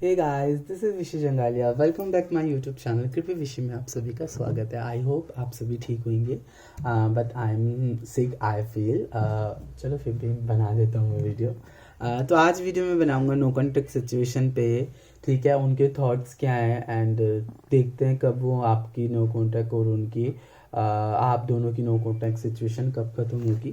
Hey guys, this is Vishi Jangalia. Welcome back my YouTube channel कृपया विशी में आप सभी का स्वागत है। आई होप आप सभी ठीक होंगे, but I am sick I feel. चलो फिर भी बना देता हूँ मैं वीडियो। तो आज वीडियो में बनाऊंगा नो कॉन्टेक्ट सिचुएशन पे। ठीक है, उनके थॉट्स क्या हैं एंड देखते हैं कब वो आपकी नो कॉन्टैक्ट और उनकी आप दोनों की नो कॉन्टैक्ट सिचुएशन कब खत्म होगी।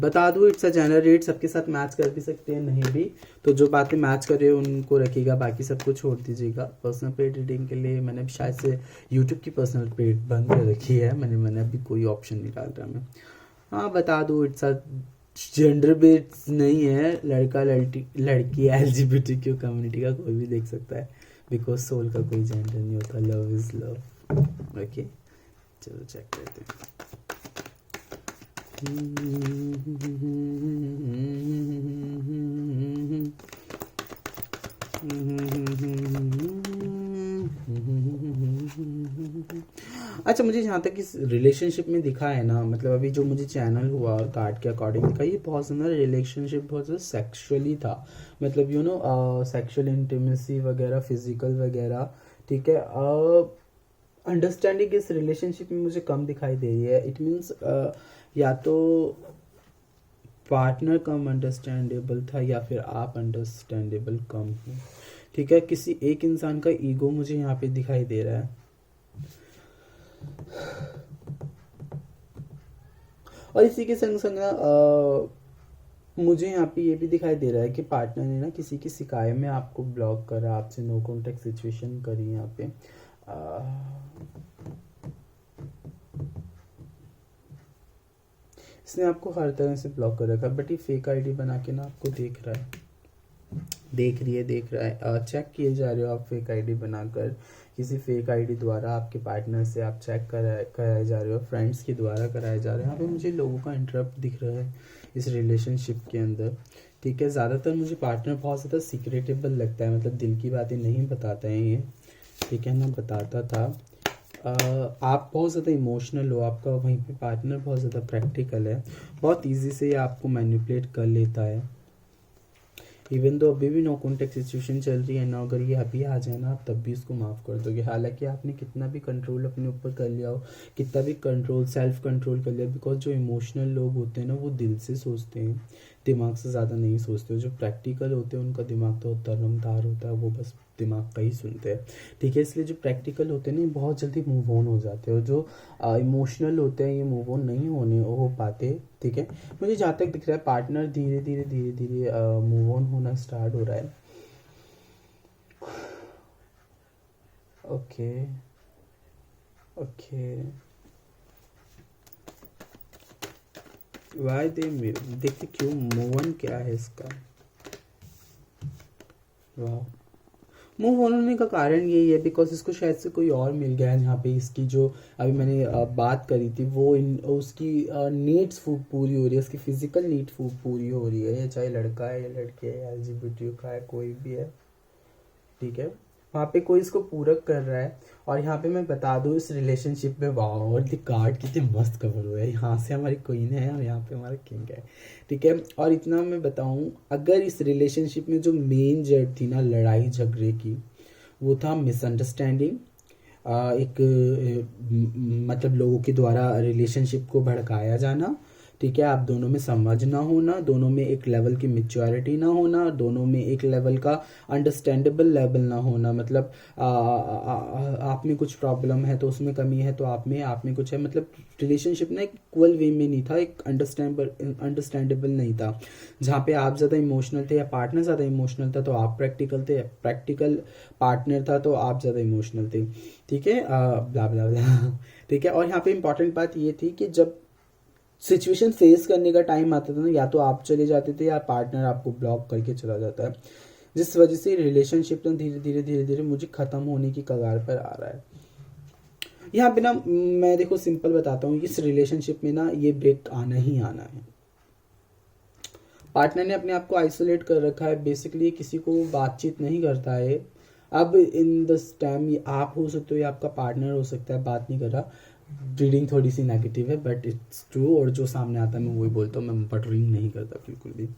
बता दूँ, इट्स अ जनरल रेट, सबके साथ मैच कर भी सकते हैं, नहीं भी तो जो बातें मैच कर रहे हो उनको रखिएगा, बाकी सबको छोड़ दीजिएगा। पर्सनल पेड रीडिंग के लिए मैंने शायद से यूट्यूब की पर्सनल पेड बंद कर रखी है, मैंने अभी कोई ऑप्शन नहीं डाल रहा मैं। हाँ, बता दूँ, इट्स अ जेंडर बेस्ड नहीं है, लड़का लड़की लड़की LGBTQ कम्युनिटी का कोई भी देख सकता है, बिकॉज सोल का कोई जेंडर नहीं होता। Love is love. ओके, चलो चेक करते हैं। अच्छा, मुझे जहाँ तक इस रिलेशनशिप में दिखा है ना, मतलब अभी जो मुझे चैनल हुआ और कार्ड के अकॉर्डिंग दिखा, ये बहुत ज़्यादा रिलेशनशिप बहुत ज़्यादा सेक्सुअली था, मतलब सेक्सुअल इंटीमेसी वगैरह, फिजिकल वगैरह। ठीक है, अंडरस्टैंडिंग इस रिलेशनशिप में मुझे कम दिखाई दे रही है। इट मीन्स या तो पार्टनर कम अंडरस्टैंडेबल था या फिर आप अंडरस्टैंडेबल कम हो। ठीक है, किसी एक इंसान का ईगो मुझे यहाँ पे दिखाई दे रहा है। और इसी के संग संग ना मुझे यहाँ पे ये भी दिखाई दे रहा है कि पार्टनर ने ना किसी की शिकायत में आपको ब्लॉक करा, आपसे नो कॉन्टेक्ट सिचुएशन करी यहाँ पे। इसने आपको हर तरह से ब्लॉक कर रखा, बट ये फेक आईडी बना के ना आपको देख रहा है, देख रहा है। चेक किए जा रहे हो आप फेक आईडी बनाकर, किसी फेक आईडी द्वारा आपके पार्टनर से आप चेक कराए जा रहे हो, फ्रेंड्स के द्वारा कराए जा रहे हैं। यहाँ पे मुझे लोगों का इंटरप्ट दिख रहा है इस रिलेशनशिप के अंदर। ठीक है, ज़्यादातर मुझे पार्टनर बहुत ज़्यादा सीक्रेटेबल लगता है, मतलब दिल की बातें नहीं बताता है ये। ठीक है ना, बताता था। आप बहुत ज़्यादा इमोशनल हो, आपका वहीं पे पार्टनर बहुत ज़्यादा प्रैक्टिकल है, बहुत ईजी से ये आपको मैनिपुलेट कर लेता है। इवन तो अभी भी नो कॉन्टेक्ट सिचुएशन चल रही है ना, अगर ये अभी आ जाए ना, आप तब भी इसको माफ़ कर दोगे। हालांकि आपने कितना भी कंट्रोल अपने ऊपर कर लिया हो, कितना भी कंट्रोल, सेल्फ कंट्रोल कर लिया, बिकॉज जो इमोशनल लोग होते हैं ना, वो दिल से सोचते हैं, दिमाग से ज़्यादा नहीं सोचते। जो प्रैक्टिकल होते हैं उनका दिमाग तो तरमतार होता है, वो बस दिमाग का ही सुनते हैं। ठीक है, इसलिए जो प्रैक्टिकल होते हैं ना, ये बहुत जल्दी मूव ऑन हो जाते हैं, और जो इमोशनल होते हैं ये मूव ऑन नहीं हो पाते। ठीक है, मुझे जहाँ तक दिख रहा है पार्टनर धीरे धीरे मूव ऑन होना स्टार्ट हो रहा है। ओके ओके, वाई देखते क्यों मूव ऑन क्या है इसका। वाह, मूव ऑन होने का कारण यही है बिकॉज इसको शायद से कोई और मिल गया है, जहाँ पे इसकी जो अभी मैंने बात करी थी वो उसकी नीड्स पूरी हो रही है, उसकी फिजिकल नीड पूरी हो रही है, चाहे लड़का है या लड़की है, LGBTQ का है, कोई भी है। ठीक है, वहाँ पे कोई इसको पूरक कर रहा है। और यहाँ पे मैं बता दूँ, इस रिलेशनशिप में वाह, और द कार्ड कितने मस्त कवर हुए हैं। यहाँ से हमारी क्वीन है और यहाँ पे हमारा किंग है। ठीक है, और इतना मैं बताऊँ, अगर इस रिलेशनशिप में जो मेन जड़ थी ना लड़ाई झगड़े की, वो था मिसअंडरस्टैंडिंग। एक मतलब लोगों के द्वारा रिलेशनशिप को भड़काया जाना। ठीक है, आप दोनों में समझ ना होना, दोनों में एक लेवल की मेच्योरिटी ना होना, दोनों में एक लेवल का अंडरस्टैंडेबल लेवल ना होना। मतलब आप में कुछ प्रॉब्लम है तो उसमें कमी है, तो आप में कुछ है, मतलब रिलेशनशिप ना एक इक्वल वे में नहीं था, एक अंडरस्टैंडेबल नहीं था। जहाँ पे आप ज़्यादा इमोशनल थे या पार्टनर ज़्यादा इमोशनल था तो आप प्रैक्टिकल थे, प्रैक्टिकल पार्टनर था तो आप ज़्यादा इमोशनल थे। ठीक है, ब्ला ब्ला ब्ला। ठीक है, और यहाँ पे इंपॉर्टेंट बात ये थी कि जब सिचुएशन फेस करने का टाइम आता था ना, या तो आप चले जाते थे या पार्टनर आपको ब्लॉक करके चला जाता है, जिस वजह से रिलेशनशिप ना धीरे धीरे मुझे ख़त्म होने की कगार पर आ रहा है। यहाँ पे ना मैं देखो सिंपल बताता हूँ, इस रिलेशनशिप में ना ये ब्रेक आना ही आना है। पार्टनर ने अपने आप को आइसोलेट कर रखा है, बेसिकली किसी को बातचीत नहीं करता है। अब इन दिस टाइम आप हो सकते हो या आपका पार्टनर हो सकता है, बात नहीं कर रहा। रीडिंग थोड़ी सी नेगेटिव है बट इट्स ट्रू, और जो सामने आता है मैं वही बोलता हूँ, मैं बटरिंग नहीं करता बिल्कुल भी।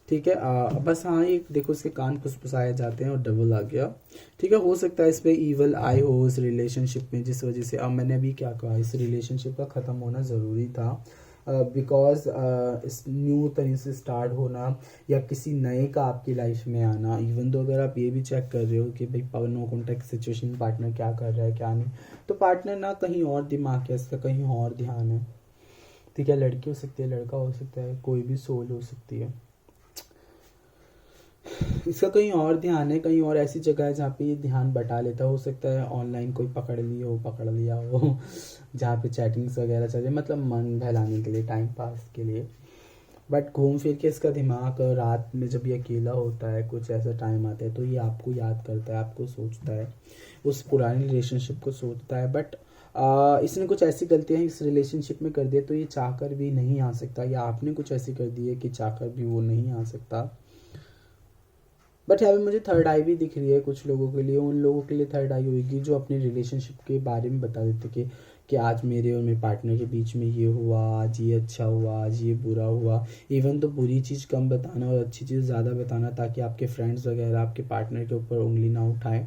ठीक है। बस हाँ, ये देखो इसके कान फुसफुसाए जाते हैं और डबल आ गया। ठीक है, हो सकता है इस पे ईवल आई हो इस रिलेशनशिप में, जिस वजह से अब मैंने अभी क्या कहा, इस रिलेशनशिप का ख़त्म होना ज़रूरी था। बिकॉज इस न्यू तरीके से स्टार्ट होना या किसी नए का आपकी लाइफ में आना, इवन तो अगर आप ये भी चेक कर रहे हो कि भाई नो कॉन्टेक्ट सिचुएशन, पार्टनर क्या कर रहा है क्या नहीं, तो पार्टनर ना कहीं और दिमाग है इसका, कहीं और ध्यान है। ठीक है, लड़की हो सकती है, लड़का हो सकता है, कोई भी सोल हो सकती है, इसका कहीं और ध्यान है, कहीं और ऐसी जगह है जहाँ पे ये ध्यान बटा लेता। हो सकता है ऑनलाइन कोई पकड़ लिया हो जहाँ पे चैटिंग्स वगैरह चल रही, मतलब मन बहलाने के लिए, टाइम पास के लिए। बट घूम फिर के इसका दिमाग रात में जब ये अकेला होता है, कुछ ऐसा टाइम आता है, तो ये आपको याद करता है, आपको सोचता है, उस पुरानी रिलेशनशिप को सोचता है। बट इसने कुछ ऐसी गलतियाँ इस रिलेशनशिप में कर दी तो ये चाहकर भी नहीं आ सकता, या आपने कुछ ऐसी कर दी है कि चाहकर भी वो नहीं आ सकता। बट यहाँ पे मुझे थर्ड आई भी दिख रही है कुछ लोगों के लिए। उन लोगों के लिए थर्ड आई होगी जो अपने रिलेशनशिप के बारे में बता देते कि आज मेरे और मेरे पार्टनर के बीच में ये हुआ, आज ये अच्छा हुआ, आज ये बुरा हुआ। इवन तो बुरी चीज़ कम बताना और अच्छी चीज़ ज़्यादा बताना, ताकि आपके फ्रेंड्स वगैरह आपके पार्टनर के ऊपर उंगली ना उठाएं।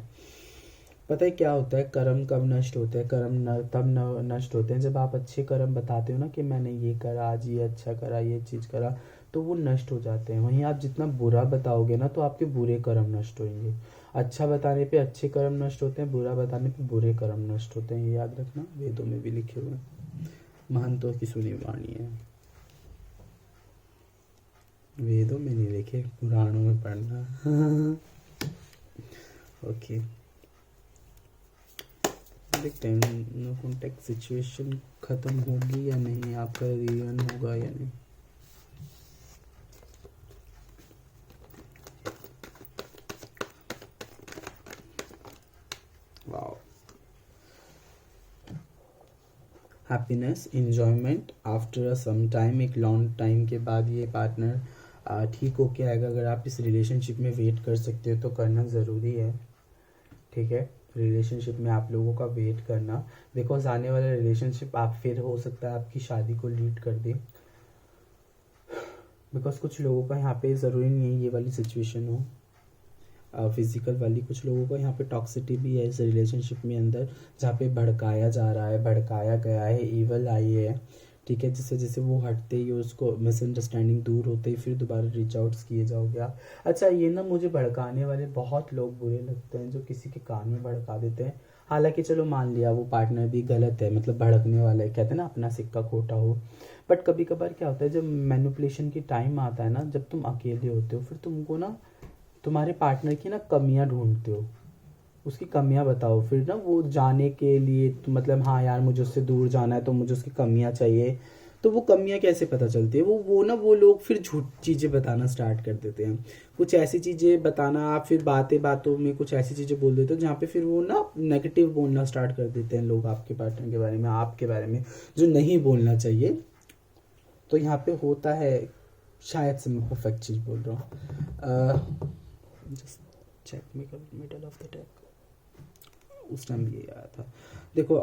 पता है क्या होता है, कर्म कब नष्ट होते हैं, तब नष्ट होते हैं जब आप अच्छे कर्म बताते हो ना, कि मैंने ये करा, आज ये अच्छा करा, ये चीज़ करा, तो वो नष्ट हो जाते हैं। वहीं आप जितना बुरा बताओगे ना, तो आपके बुरे कर्म नष्ट होंगे। अच्छा बताने पे अच्छे कर्म नष्ट होते हैं, बुरा बताने पे बुरे कर्म नष्ट होते हैं, ये याद रखना, वेदों में भी लिखे हुए हैं, महंतों की सुनी वाणी है, वेदों में नहीं लिखे, पुराणों में पढ़ना ओके, देखते हैं नो कॉन्टेक्ट सिचुएशन खत्म होगी या नहीं, आपका रियूनियन होगा या नहीं। Wow, happiness, enjoyment after some time, एक लॉन्ग टाइम के बाद ये पार्टनर ठीक होके आएगा। अगर आप इस रिलेशनशिप में वेट कर सकते हो तो करना ज़रूरी है। ठीक है, रिलेशनशिप में आप लोगों का वेट करना, बिकॉज आने वाला रिलेशनशिप आप फिर हो सकता है आपकी शादी को लीड कर दे। बिकॉज कुछ लोगों का यहाँ पे ज़रूरी नहीं है ये वाली सिचुएशन हो फिजिकल वाली, कुछ लोगों को यहाँ पे टॉक्सिटी भी है इस रिलेशनशिप में अंदर, जहाँ पे भड़काया जा रहा है, भड़काया गया है, ईवल आई है। ठीक है, जिससे जैसे वो हटते ही उसको मिसअंडरस्टैंडिंग दूर होते ही फिर दोबारा रीच आउट्स किए जाओगे आप। अच्छा, ये ना मुझे भड़काने वाले बहुत लोग बुरे लगते हैं जो किसी के कान में भड़का देते हैं। हालांकि चलो मान लिया वो पार्टनर भी गलत है, मतलब भड़कने वाला है, कहते हैं ना अपना सिक्का खोटा हो। बट कभी कभार क्या होता है, जब मैनिपुलेशन की टाइम आता है ना, जब तुम अकेले होते हो, फिर तुमको ना तुम्हारे पार्टनर की ना कमियां ढूंढते हो, उसकी कमियां बताओ, फिर ना वो जाने के लिए मतलब हाँ यार मुझे उससे दूर जाना है तो मुझे उसकी कमियां चाहिए। तो वो कमियां कैसे पता चलती है, वो लोग फिर झूठ चीज़ें बताना स्टार्ट कर देते हैं, कुछ ऐसी चीज़ें बताना, आप फिर बातों में कुछ ऐसी चीज़ें बोल देते हो जहाँ पे फिर वो ना नेगेटिव बोलना स्टार्ट कर देते हैं लोग आपके पार्टनर के बारे में, आपके बारे में, जो नहीं बोलना चाहिए। तो यहाँ पे होता है, शायद से मैं परफेक्ट चीज़ बोल रहा हूँ, just check middle of the deck, उस टाइम भी ये आया था। देखो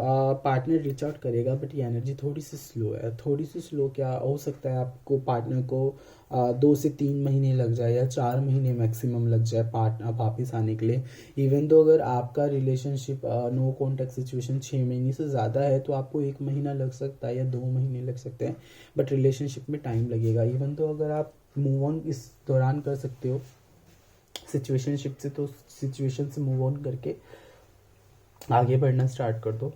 पार्टनर रीच आउट करेगा, बट ये एनर्जी थोड़ी सी स्लो है, थोड़ी सी स्लो। क्या हो सकता है आपको पार्टनर को 2 से 3 महीने लग जाए या 4 महीने मैक्सिमम लग जाए पार्टनर वापस आने के लिए। इवन तो अगर आपका रिलेशनशिप नो कॉन्टैक्ट सिचुएशन 6 महीने से ज़्यादा है तो आपको 1 महीना लग सकता है या 2 महीने लग सकते हैं, बट रिलेशनशिप में टाइम लगेगा। इवन तो अगर आप मूव ऑन इस दौरान कर सकते हो सिचुएशनशिप से, तो सिचुएशन से मूव ऑन करके आगे बढ़ना स्टार्ट कर दो।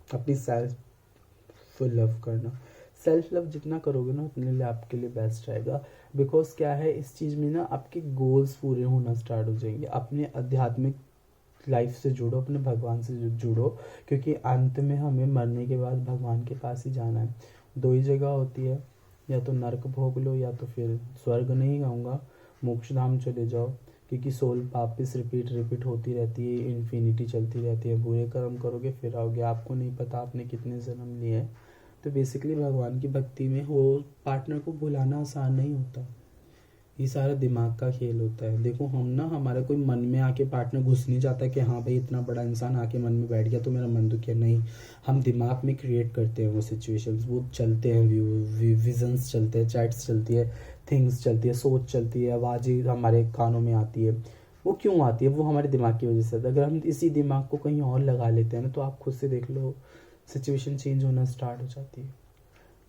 अपनी सेल्फ लव करना, सेल्फ लव जितना करोगे ना उतने लिए आपके लिए बेस्ट रहेगा। बिकॉज क्या है, इस चीज़ में ना आपके गोल्स पूरे होना स्टार्ट हो जाएंगे। अपने आध्यात्मिक लाइफ से जुड़ो, अपने भगवान से जुड़ो, क्योंकि अंत में हमें मरने के बाद भगवान के पास ही जाना है। 2 ही जगह होती है, या तो नर्क भोग लो या तो फिर स्वर्ग, नहीं कहूँगा मोक्ष धाम चले जाओ, क्योंकि सोल वापस रिपीट होती रहती है, इन्फिनिटी चलती रहती है। बुरे कर्म करोगे फिर आओगे, आपको नहीं पता आपने कितने जन्म लिए हैं। तो बेसिकली भगवान की भक्ति में हो, पार्टनर को भुलाना आसान नहीं होता, ये सारा दिमाग का खेल होता है। देखो हम ना, हमारा कोई मन में आके पार्टनर घुस नहीं जाता कि हाँ भाई इतना बड़ा इंसान आके मन में बैठ गया तो मेरा मन दुखिया, नहीं, हम दिमाग में क्रिएट करते हैं वो सिचुएशंस, वो चलते हैं, विजन्स चलते हैं, चैट्स चलती है, थिंग्स चलती है, सोच चलती है, आवाज़ें हमारे कानों में आती है, वो क्यों आती है? वो हमारे दिमाग की वजह से आती है। अगर हम इसी दिमाग को कहीं और लगा लेते हैं ना, तो आप खुद से देख लो, सिचुएशन चेंज होना स्टार्ट हो जाती है।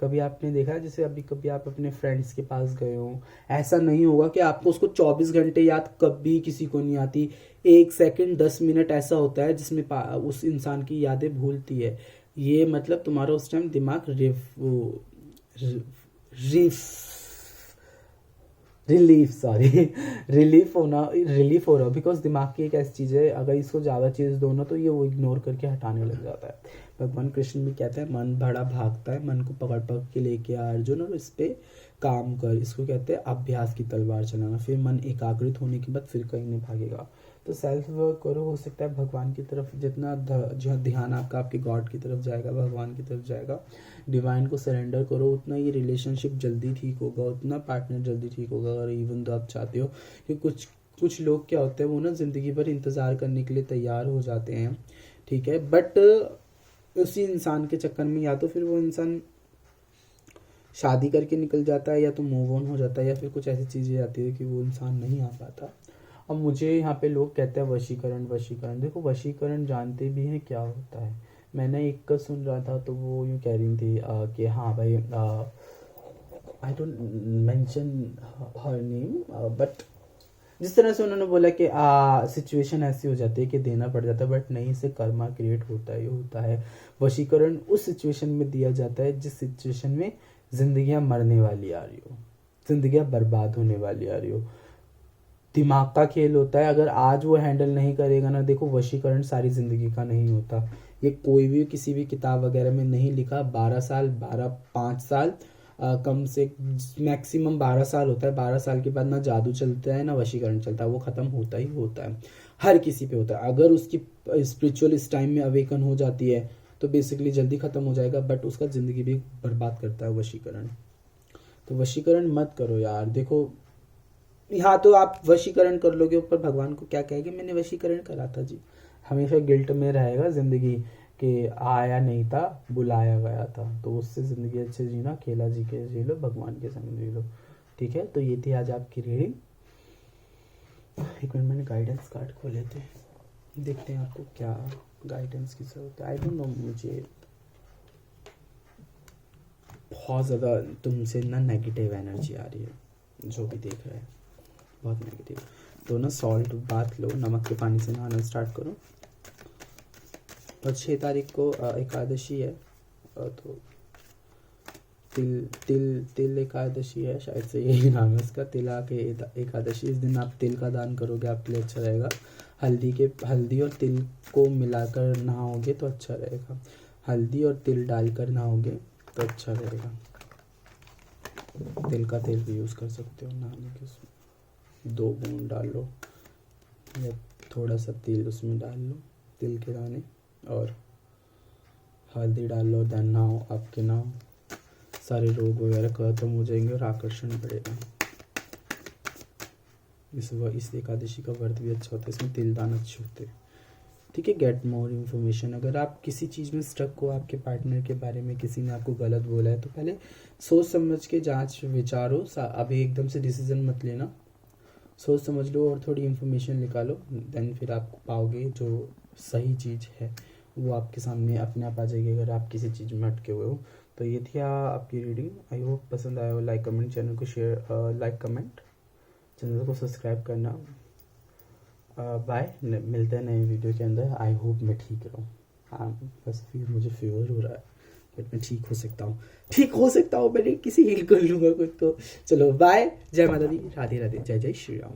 कभी आपने देखा है, जैसे अभी कभी आप अपने फ्रेंड्स के पास गए हो, ऐसा नहीं होगा कि आपको उसको 24 घंटे याद कभी किसी को नहीं आती। 1 सेकंड 10 मिनट ऐसा होता है जिसमें उस इंसान की यादें भूलती है। ये मतलब तुम्हारा उस टाइम दिमाग रिफ रिलीफ सॉरी रिलीफ हो रहा हो, बिकॉज दिमाग की एक ऐसी चीज़ है, अगर इसको ज़्यादा चीज़ दो ना तो ये वो इग्नोर करके हटाने लग जाता है। भगवान कृष्ण भी कहते हैं मन बड़ा भागता है, मन को पकड़ पकड़ के लेके आ अर्जुन, और इस पे काम कर। इसको कहते हैं अभ्यास की तलवार चलाना। फिर मन एकाग्रित होने के बाद फिर कहीं नहीं भागेगा। तो सेल्फ वर्क करो, हो सकता है भगवान की तरफ जितना ध्यान आपका आपके गॉड की तरफ जाएगा, भगवान की तरफ जाएगा, डिवाइन को सरेंडर करो, उतना ये रिलेशनशिप जल्दी ठीक होगा, उतना पार्टनर जल्दी ठीक होगा। अगर इवन तो आप चाहते हो कि कुछ लोग क्या होते हैं, वो ना ज़िंदगी भर इंतज़ार करने के लिए तैयार हो जाते हैं, ठीक है, बट उसी इंसान के चक्कर में या तो फिर वो इंसान शादी करके निकल जाता है, या तो मूव ऑन हो जाता है, या फिर कुछ ऐसी चीज़ें आती है कि वो इंसान नहीं आ पाता। अब मुझे यहाँ पे लोग कहते हैं वशीकरण वशीकरण। देखो, वशीकरण जानते भी हैं क्या होता है। मैंने एक का सुन रहा था तो वो यूँ कह रही थी कि हाँ भाई, I don't mention her name, but जिस तरह से उन्होंने बोला कि सिचुएशन ऐसी हो जाती है कि देना पड़ जाता है, बट नहीं, से कर्मा क्रिएट होता है। ये होता है वशीकरण उस सिचुएशन में दिया जाता है जिस सिचुएशन में जिंदगियां मरने वाली आ रही हो, जिंदगियां बर्बाद होने वाली आ रही हो। दिमाग का खेल होता है। अगर आज वो हैंडल नहीं करेगा ना, देखो वशीकरण सारी जिंदगी का नहीं होता। ये कोई भी किसी भी किताब वगैरह में नहीं लिखा। 12 साल 5 साल कम से मैक्सिमम 12 साल होता है। 12 साल के बाद ना जादू चलता है ना वशीकरण चलता है, वो खत्म होता ही होता है। हर किसी पे होता है। अगर उसकी स्पिरिचुअल इस टाइम में अवेकन हो जाती है तो बेसिकली जल्दी खत्म हो जाएगा, बट उसका जिंदगी भी बर्बाद करता है वशीकरण। तो वशीकरण मत करो यार। देखो, यहाँ तो आप वशीकरण कर लोगे, ऊपर भगवान को क्या कहेंगे, मैंने वशीकरण करा था जी। हमेशा गिल्ट में रहेगा जिंदगी कि आया नहीं था, बुलाया गया था। तो उससे ज़िंदगी अच्छे जीना, खेला जी के जी लो, भगवान के संग जी लो, ठीक है। तो ये थी आज आपकी रीडिंग। एक मिनट, मैंने गाइडेंस कार्ड खोले थे, देखते हैं आपको क्या गाइडेंस की जरूरत है। आई डोंट नो, मुझे बहुत ज़्यादा तुमसे ना नेगेटिव एनर्जी आ रही है, जो भी देख रहे हैं बहुत नेगेटिव। तो ना सॉल्ट बात लो, नमक के पानी से नहाना स्टार्ट करो। और 6 तारीख को एकादशी है, तो तिल एकादशी है, शायद से यही नाम है इसका, तिला के एकादशी। इस दिन आप तिल का दान करोगे, आपके लिए अच्छा रहेगा। हल्दी और तिल को मिलाकर नहाओगे तो अच्छा रहेगा। हल्दी और तिल डालकर नहाओगे तो अच्छा रहेगा। तिल का तेल भी यूज़ कर सकते हो नहाने के, उसमें 2 बूंद डाल लो या थोड़ा सा तेल उसमें डाल लो, तिल के दाने, और हल्दी डाल लो, देन नहाओ। आपके ना सारे रोग वगैरह खत्म हो जाएंगे और आकर्षण बढ़ेगा। इस एकादशी का व्रत भी अच्छा होता है, इसमें तिल दान अच्छे होते हैं, ठीक है। Get more information. अगर आप किसी चीज़ में स्टक हो, आपके पार्टनर के बारे में किसी ने आपको गलत बोला है, तो पहले सोच समझ के जांच विचारो। अभी एकदम से डिसीजन मत लेना, सोच समझ लो और थोड़ी इन्फॉर्मेशन निकालो, देन फिर आप पाओगे जो सही चीज़ है वो आपके सामने अपने आप आ जाएगी, अगर आप किसी चीज़ में अटके हुए हो। तो ये थी आपकी रीडिंग। आई होप पसंद आया हो। लाइक कमेंट, चैनल को शेयर, लाइक कमेंट, चैनल को सब्सक्राइब करना। बाय, मिलते हैं नए वीडियो के अंदर। आई होप मैं ठीक रहूँ। हाँ, बस मुझे फीवर हो रहा है, बट मैं ठीक हो सकता हूँ। मैंने किसी हील कर लूँगा खुद को। चलो बाय, जय माता दी, राधे राधे, जय जय श्री राम।